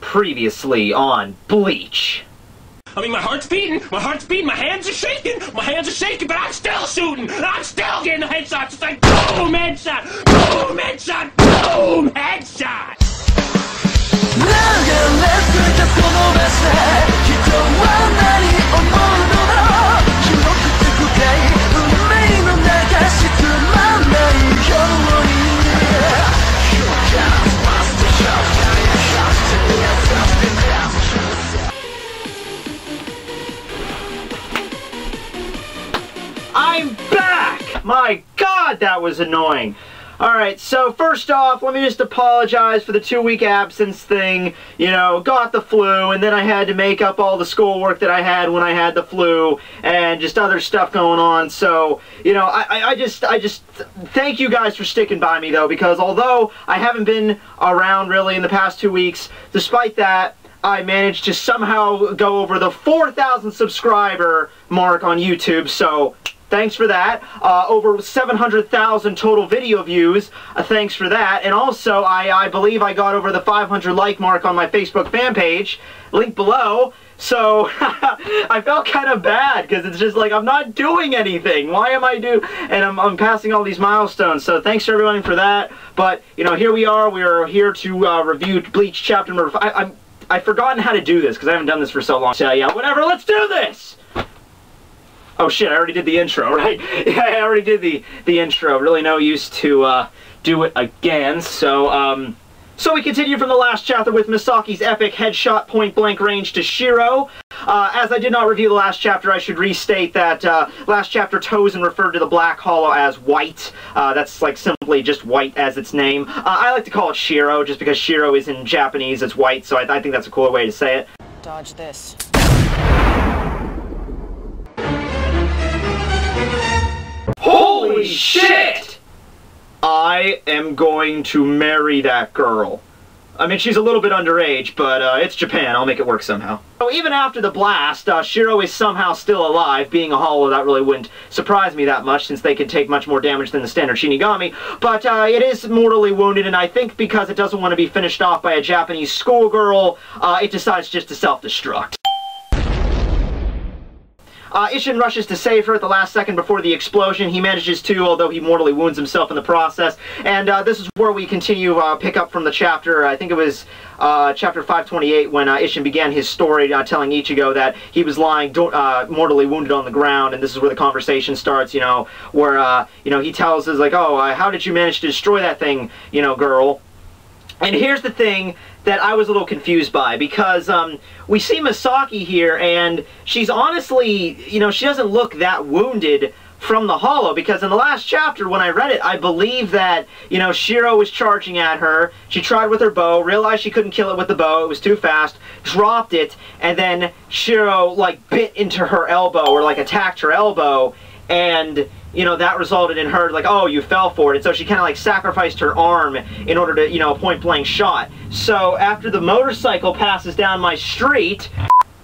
Previously on Bleach. I mean, my heart's beating, my hands are shaking, but I'm still shooting, I'm still getting the headshots. It's like, boom, headshot, boom, headshot, boom, headshot. I'm back! My God, that was annoying. Alright, so first off, let me just apologize for the 2-week absence thing. You know, got the flu, and then I had to make up all the schoolwork that I had when I had the flu, and just other stuff going on. So, you know, I just thank you guys for sticking by me, though, because although I haven't been around really in the past 2 weeks, despite that, I managed to somehow go over the 4,000 subscriber mark on YouTube, so thanks for that. Over 700,000 total video views. Thanks for that. And also, I believe I got over the 500 like mark on my Facebook fan page. Link below. So, I felt kind of bad, because it's just like, I'm not doing anything. Why am I and I'm passing all these milestones. So, thanks to everyone for that. But, you know, here we are. We are here to review Bleach chapter number 5. I've forgotten how to do this, because I haven't done this for so long. So, yeah, whatever, let's do this! Oh shit, I already did the intro, right? Yeah, I already did the intro. Really no use to do it again. So, so we continue from the last chapter with Masaki's epic headshot point-blank range to Shiro. As I did not review the last chapter, I should restate that last chapter Tozen referred to the Black Hollow as white. That's like simply just white as its name. I like to call it Shiro, just because Shiro is in Japanese, it's white, so I think that's a cooler way to say it. Dodge this. Holy shit! I am going to marry that girl. I mean, she's a little bit underage, but it's Japan. I'll make it work somehow. So even after the blast, Shiro is somehow still alive. Being a hollow, that really wouldn't surprise me that much, since they can take much more damage than the standard Shinigami. But it is mortally wounded, and I think because it doesn't want to be finished off by a Japanese schoolgirl, it decides just to self-destruct. Isshin rushes to save her at the last second before the explosion. He manages to, although he mortally wounds himself in the process. And this is where we continue, pick up from the chapter. I think it was chapter 528 when Isshin began his story telling Ichigo that he was lying mortally wounded on the ground. And this is where the conversation starts, you know, where, you know, he tells us, like, oh, how did you manage to destroy that thing, you know, girl? And here's the thing that I was a little confused by, because we see Masaki here, and she's honestly, you know, she doesn't look that wounded from the hollow, because in the last chapter, when I read it, I believe that, you know, Shiro was charging at her, she tried with her bow, realized she couldn't kill it with the bow, it was too fast, dropped it, and then Shiro, like, bit into her elbow, or, like, attacked her elbow, and, you know, that resulted in her, like, oh, you fell for it. And so she kind of, like, sacrificed her arm in order to, you know, a point-blank shot. So after the motorcycle passes down my street...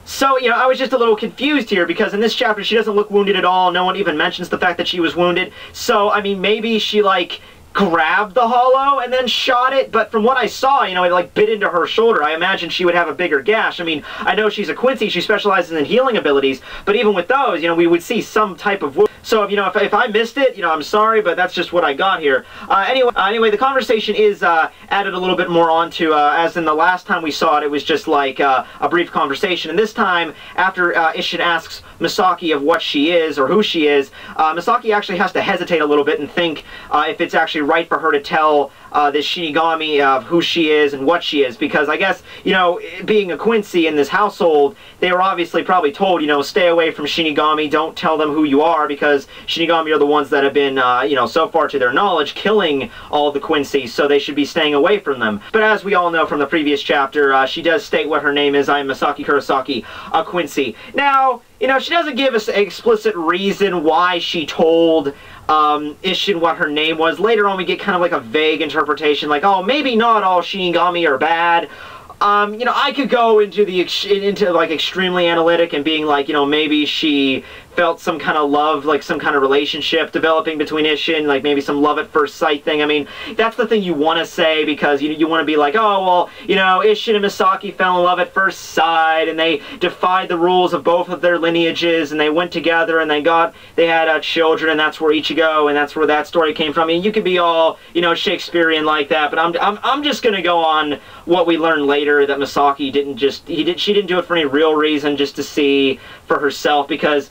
So, you know, I was just a little confused here, because in this chapter she doesn't look wounded at all. No one even mentions the fact that she was wounded. So, I mean, maybe she, like, grabbed the hollow and then shot it, but from what I saw, you know, it like bit into her shoulder. I imagine she would have a bigger gash. I mean, I know she's a Quincy, she specializes in healing abilities, but even with those, you know, we would see some type of wound. So, you know, if I missed it, you know, I'm sorry, but that's just what I got here. Anyway, the conversation is added a little bit more onto, as in the last time we saw it, it was just like a brief conversation, and this time, after Isshin asks Masaki of what she is, or who she is, Masaki actually has to hesitate a little bit and think if it's actually right for her to tell this Shinigami of who she is and what she is, because I guess, you know, being a Quincy in this household, they were obviously probably told, you know, stay away from Shinigami, don't tell them who you are, because Shinigami are the ones that have been, you know, so far to their knowledge, killing all the Quincies, so they should be staying away from them. But as we all know from the previous chapter, she does state what her name is. I am Masaki Kurosaki, a Quincy. Now, you know, she doesn't give us an explicit reason why she told Isshin what her name was. Later on we get kind of like a vague interpretation, like, oh, maybe not all Shinigami are bad. You know, I could go into like extremely analytic and being like, you know, maybe she felt some kind of love, like some kind of relationship developing between Isshin, like maybe some love at first sight thing. I mean, that's the thing you want to say, because you want to be like, oh, well, you know, Isshin and Masaki fell in love at first sight, and they defied the rules of both of their lineages, and they went together, and they had children, and that's where Ichigo, and that's where that story came from. I mean, you could be all, you know, Shakespearean like that, but I'm just gonna go on what we learned later, that Masaki she didn't do it for any real reason, just to see for herself, because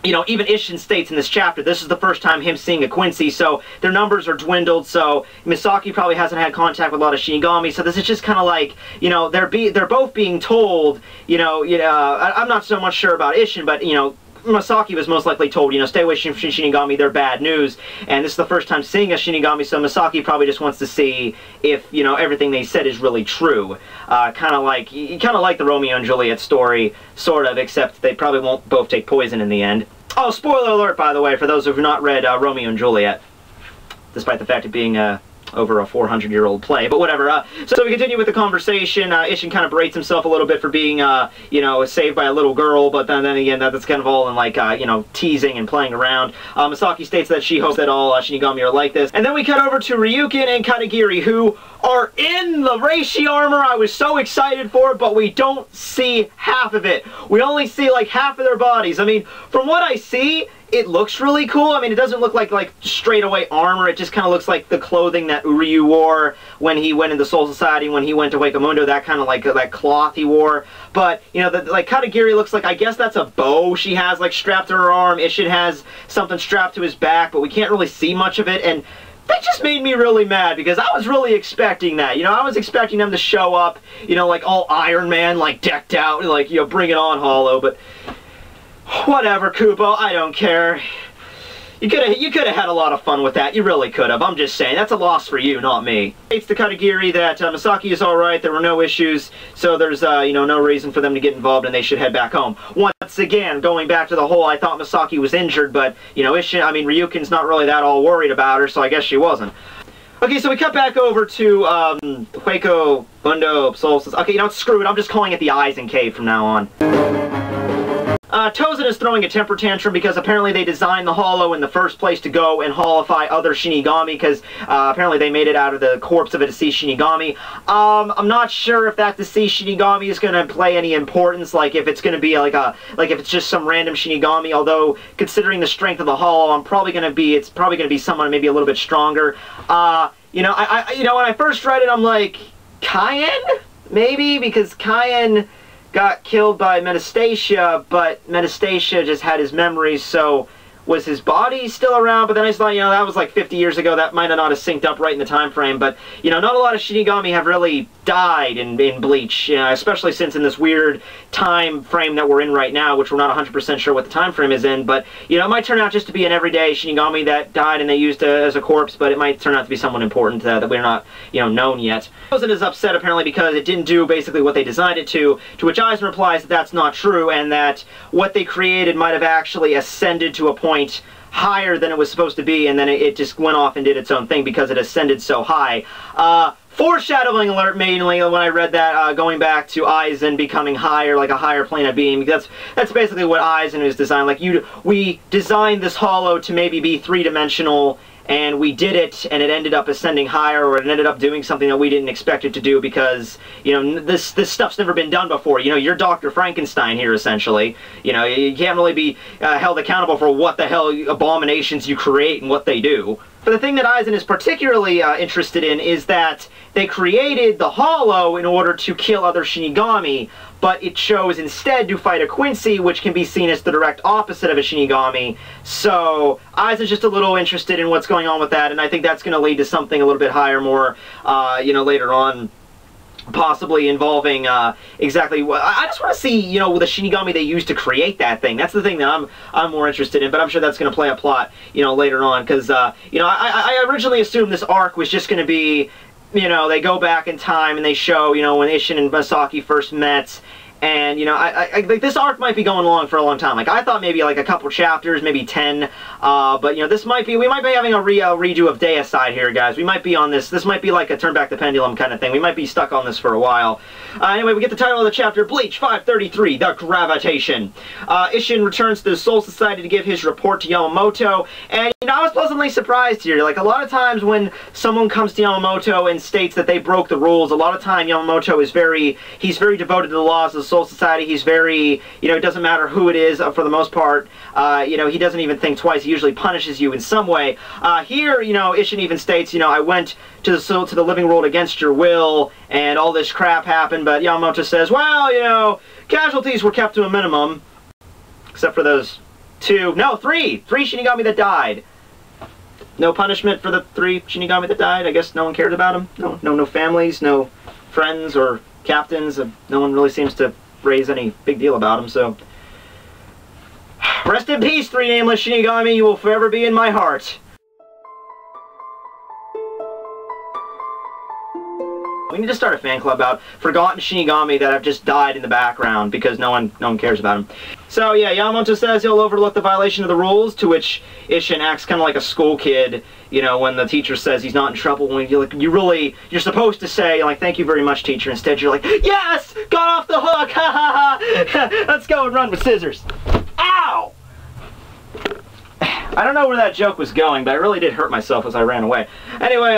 you know, even Isshin states in this chapter, this is the first time him seeing a Quincy, so their numbers are dwindled, so Misaki probably hasn't had contact with a lot of Shinigami, so this is just kind of like, you know, they're both being told, you know, I'm not so much sure about Isshin, but, you know, Masaki was most likely told, you know, stay away from Shinigami, they're bad news, and this is the first time seeing a Shinigami, so Masaki probably just wants to see if, you know, everything they said is really true. Kind of like the Romeo and Juliet story, sort of, except they probably won't both take poison in the end. Oh, spoiler alert, by the way, for those who have not read Romeo and Juliet, despite the fact of being over a 400-year-old play, but whatever. So we continue with the conversation. Isshin kind of berates himself a little bit for being, you know, saved by a little girl, but then again, that's kind of all in, like, you know, teasing and playing around. Masaki states that she hopes that all Shinigami are like this. And then we cut over to Ryukin and Katagiri, who are in the Reishi armor. I was so excited for it, but we don't see half of it. We only see, like, half of their bodies. I mean, from what I see, it looks really cool. I mean, it doesn't look like straight away armor. It just kind of looks like the clothing that Uryu wore when he went into Soul Society, when he went to Wakamundo, that kind of like that cloth he wore. But, you know, like Katagiri looks like, I guess that's a bow she has like strapped to her arm. Isshin has something strapped to his back, but we can't really see much of it. And that just made me really mad, because I was really expecting that. You know, I was expecting them to show up, you know, like all Iron Man, like decked out, like, you know, bring it on, Hollow, but whatever, Kupo, I don't care. You could have had a lot of fun with that. You really could have. I'm just saying, that's a loss for you, not me. It's to Katagiri that Masaki is alright, there were no issues, so there's, you know, no reason for them to get involved, and they should head back home. Once again, going back to the whole, I thought Masaki was injured, but, you know, Ryukin's not really that all worried about her, so I guess she wasn't. Okay, so we cut back over to, Hueco, Bundo, Solstice. Okay, you know, screw it, I'm just calling it the Aizen Cave from now on. Tozen is throwing a temper tantrum because apparently they designed the Hollow in the first place to go and hollify other Shinigami, because apparently they made it out of the corpse of a deceased Shinigami. I'm not sure if that deceased Shinigami is going to play any importance, like if it's going to be like if it's just some random Shinigami, although considering the strength of the Hollow, it's probably going to be someone maybe a little bit stronger. You know, when I first read it, I'm like, Kaien? Maybe, because Kaien got killed by Metastasia, but Metastasia just had his memories, so was his body still around? But then I thought, you know, that was like 50 years ago, that might have not have synced up right in the time frame, but, you know, not a lot of Shinigami have really died in Bleach, you know, especially since in this weird time frame that we're in right now, which we're not 100% sure what the time frame is in, but, you know, it might turn out just to be an everyday Shinigami that died and they used as a corpse, but it might turn out to be someone important that we're not, you know, known yet. Tozen is upset apparently because it didn't do basically what they designed it to which Aizen replies that that's not true, and that what they created might have actually ascended to a point higher than it was supposed to be, and then it just went off and did its own thing because it ascended so high. Foreshadowing alert mainly when I read that, going back to Aizen becoming higher, like a higher plane of being. That's basically what Aizen is designed. Like, we designed this Hollow to maybe be three-dimensional, and we did it, and it ended up ascending higher, or it ended up doing something that we didn't expect it to do because, you know, this stuff's never been done before. You know, you're Dr. Frankenstein here, essentially. You know, you can't really be held accountable for what the hell abominations you create and what they do. But the thing that Aizen is particularly interested in is that they created the Hollow in order to kill other Shinigami, but it chose instead to fight a Quincy, which can be seen as the direct opposite of a Shinigami. So Aizen's just a little interested in what's going on with that, and I think that's going to lead to something a little bit higher, more, you know, later on. Possibly involving exactly what I just want to see, you know, the Shinigami they used to create that thing. That's the thing that I'm more interested in, but I'm sure that's going to play a plot, you know, later on, because you know, I originally assumed this arc was just going to be, you know, they go back in time and they show, you know, when Isshin and Masaki first met, And, you know, I like this arc might be going along for a long time. Like, I thought maybe like a couple chapters, maybe 10. But, you know, we might be having a redo of Deicide here, guys. We might be on this might be like a turn back the pendulum kind of thing. We might be stuck on this for a while. Anyway, we get the title of the chapter, Bleach 533, The Gravitation. Isshin returns to the Soul Society to give his report to Yamamoto. And, you know, I was pleasantly surprised here. Like, a lot of times when someone comes to Yamamoto and states that they broke the rules, a lot of time Yamamoto is he's very devoted to the laws of the Soul Society. He's very, you know, it doesn't matter who it is for the most part. You know, he doesn't even think twice. He usually punishes you in some way. Here, you know, Isshin even states, you know, I went to the living world against your will, and all this crap happened, but Yamamoto says, well, you know, casualties were kept to a minimum, except for those three Shinigami that died. No punishment for the 3 Shinigami that died. I guess no one cared about them. No families, no friends or captains. No one really seems to raise any big deal about them, so... Rest in peace, 3 nameless Shinigami. You will forever be in my heart. We need to start a fan club about forgotten Shinigami that have just died in the background because no one cares about them. So yeah, Yamamoto says he'll overlook the violation of the rules, to which Isshin acts kind of like a school kid, you know, when the teacher says he's not in trouble. When you're supposed to say, like, thank you very much, teacher. Instead, you're like, yes, got off the hook, ha ha ha. Let's go and run with scissors. Ow! I don't know where that joke was going, but I really did hurt myself as I ran away. Anyway,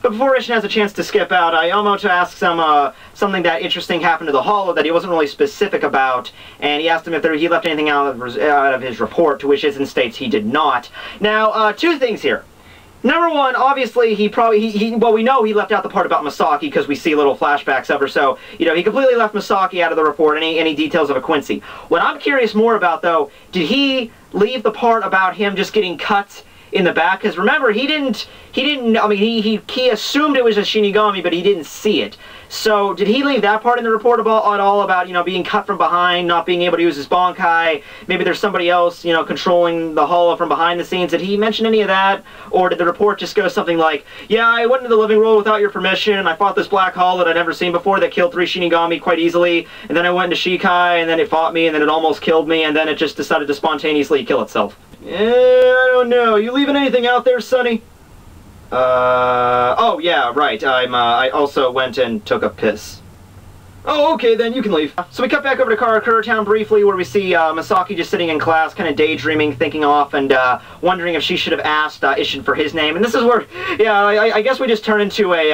but before Isshin has a chance to skip out, Yamamoto asks him something that interesting happened to the Hollow that he wasn't really specific about, and he asked him if he left anything out of his report, to which Isshin states he did not. Now, 2 things here. Number 1, obviously, well, we know he left out the part about Masaki because we see little flashbacks of her, so, you know, he completely left Masaki out of the report, any details of a Quincy. What I'm curious more about, though, did he leave the part about him just getting cut in the back? Because remember, he assumed it was a Shinigami, but he didn't see it. So, did he leave that part in the report at all about, you know, being cut from behind, not being able to use his Bankai? Maybe there's somebody else, you know, controlling the Hollow from behind the scenes. Did he mention any of that? Or did the report just go something like, yeah, I went into the living world without your permission, I fought this black hole that I'd never seen before that killed 3 Shinigami quite easily, and then I went into Shikai, and then it fought me, and then it almost killed me, and then it just decided to spontaneously kill itself? I don't know. You leaving anything out there, Sonny? Oh, yeah, right. I also went and took a piss. Oh, okay, then you can leave. So we cut back over to Karakura Town briefly, where we see Masaki just sitting in class, kind of daydreaming, thinking off, and wondering if she should have asked Isshin for his name. And this is where, yeah, I guess we just turn into a,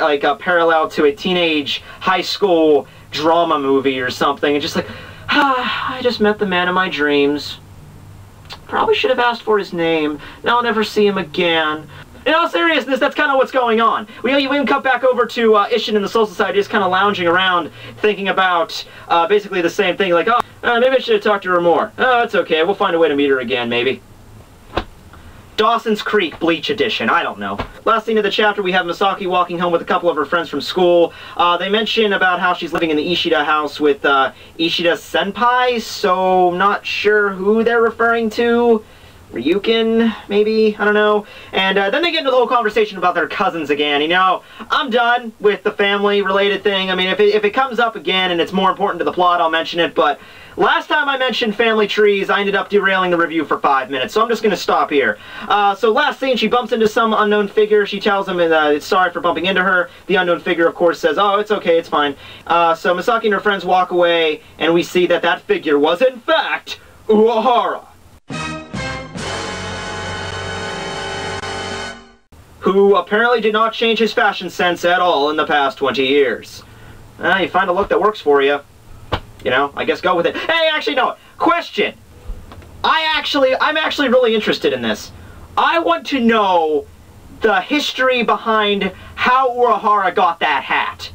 like a parallel to a teenage high school drama movie or something, and just like, I just met the man of my dreams. Probably should have asked for his name. Now I'll never see him again. In all seriousness, that's kind of what's going on. We even cut back over to Isshin and the Soul Society just kind of lounging around, thinking about basically the same thing, like, oh, maybe I should have talked to her more. Oh, it's okay, we'll find a way to meet her again, maybe. Dawson's Creek, Bleach Edition, I don't know. Last scene of the chapter, we have Masaki walking home with a couple of her friends from school. They mention about how she's living in the Ishida house with Ishida Senpai, so not sure who they're referring to. Ryukin, maybe? I don't know. And then they get into the whole conversation about their cousins again. You know, I'm done with the family-related thing. I mean, if it comes up again and it's more important to the plot, I'll mention it, but last time I mentioned family trees, I ended up derailing the review for 5 minutes, so I'm just going to stop here. So last scene, she bumps into some unknown figure. She tells him it's sorry for bumping into her. The unknown figure, of course, says, oh, it's okay, it's fine. So Masaki and her friends walk away, and we see that that figure was, in fact, Urahara, who apparently did not change his fashion sense at all in the past 20 years. You find a look that works for you. You know, I guess go with it. Hey, actually, no. Question. I'm actually really interested in this. I want to know the history behind how Urahara got that hat.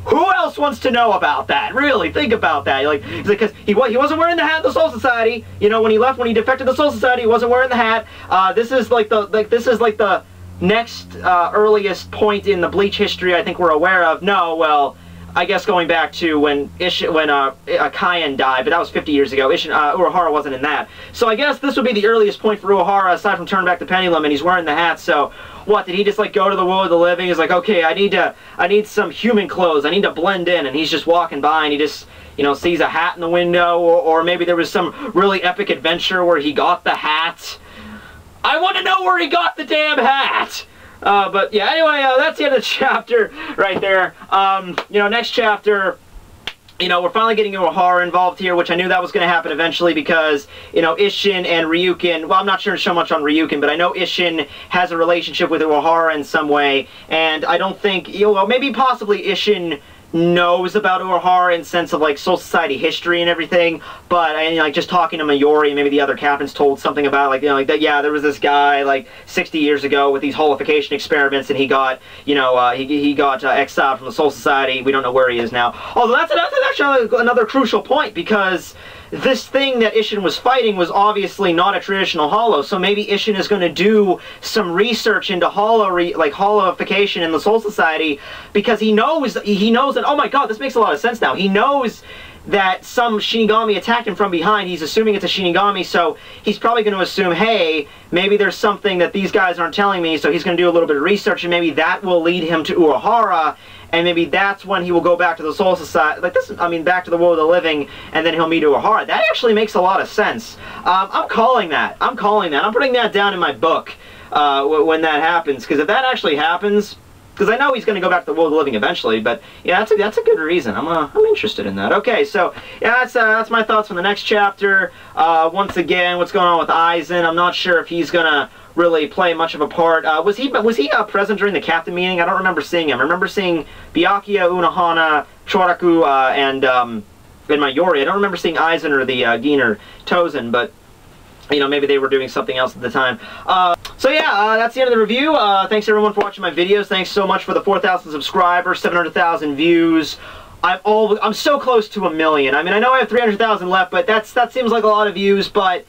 Who else wants to know about that? Really, think about that. Like, because he wasn't wearing the hat in the Soul Society. You know, when he defected the Soul Society, he wasn't wearing the hat. This is like the next earliest point in the Bleach history I think we're aware of. No, well, I guess going back to when Kaien died, but that was 50 years ago. Urahara wasn't in that. So I guess this would be the earliest point for Urahara, aside from Turn Back the Pendulum, and he's wearing the hat, so what, did he just, like, go to the world of the living? He's like, okay, I need some human clothes, I need to blend in, and he's just walking by, and he just, you know, sees a hat in the window, or maybe there was some really epic adventure where he got the hat. I want to know where he got the damn hat! But yeah, anyway, that's the end of the chapter right there. You know, next chapter, you know, we're finally getting Urahara involved here, which I knew that was going to happen eventually because, you know, Isshin and Ryukin, well, I'm not sure so much on Ryukin, but I know Isshin has a relationship with Urahara in some way, and I don't think, you know, well, maybe possibly Isshin knows about Urahara in the sense of, like, Soul Society history and everything, but, I mean, like, just talking to Mayuri, maybe the other captains told something about, like, you know, like, that, yeah, there was this guy, like, 60 years ago with these holification experiments, and he got, you know, he got exiled from the Soul Society. We don't know where he is now. Although that's actually another crucial point, because this thing that Isshin was fighting was obviously not a traditional holo, so maybe Isshin is going to do some research into holification in the Soul Society, because he knows that, oh my god, this makes a lot of sense now. He knows that some Shinigami attacked him from behind. He's assuming it's a Shinigami, so he's probably going to assume, hey, maybe there's something that these guys aren't telling me, so he's going to do a little bit of research, and maybe that will lead him to Urahara, and maybe that's when he will go back to the Soul Society, like this, I mean, back to the world of the living, and then he'll meet Urahara. That actually makes a lot of sense. I'm calling that. I'm putting that down in my book when that happens, because if that actually happens, because I know he's going to go back to the world of the living eventually, but yeah, that's a good reason. I'm interested in that. Okay, so yeah, that's my thoughts on the next chapter. Once again, what's going on with Aizen? I'm not sure if he's gonna really play much of a part. Was he present during the captain meeting? I don't remember seeing him. I remember seeing Byakuya, Unohana, Choraku, and Mayuri. I don't remember seeing Aizen or the Gin Tozen, but you know, maybe they were doing something else at the time. So yeah, that's the end of the review. Thanks everyone for watching my videos. Thanks so much for the 4,000 subscribers, 700,000 views. I'm so close to 1 million. I mean, I know I have 300,000 left, but that seems like a lot of views, but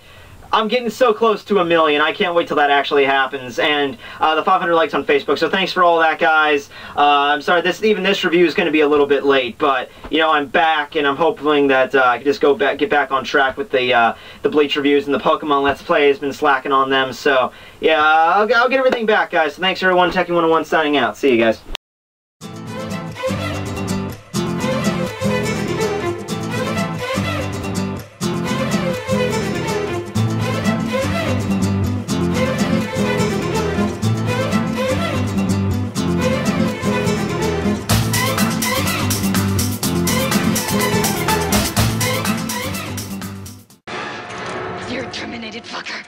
I'm getting so close to 1 million. I can't wait till that actually happens. And the 500 likes on Facebook. So thanks for all that, guys. I'm sorry, even this review is going to be a little bit late, but you know, I'm back, and I'm hoping that I can just get back on track with the Bleach reviews, and the Pokemon Let's Play has been slacking on them. So yeah, I'll get everything back, guys. So thanks everyone. Tekking101 signing out. See you guys. You're a terminated fucker.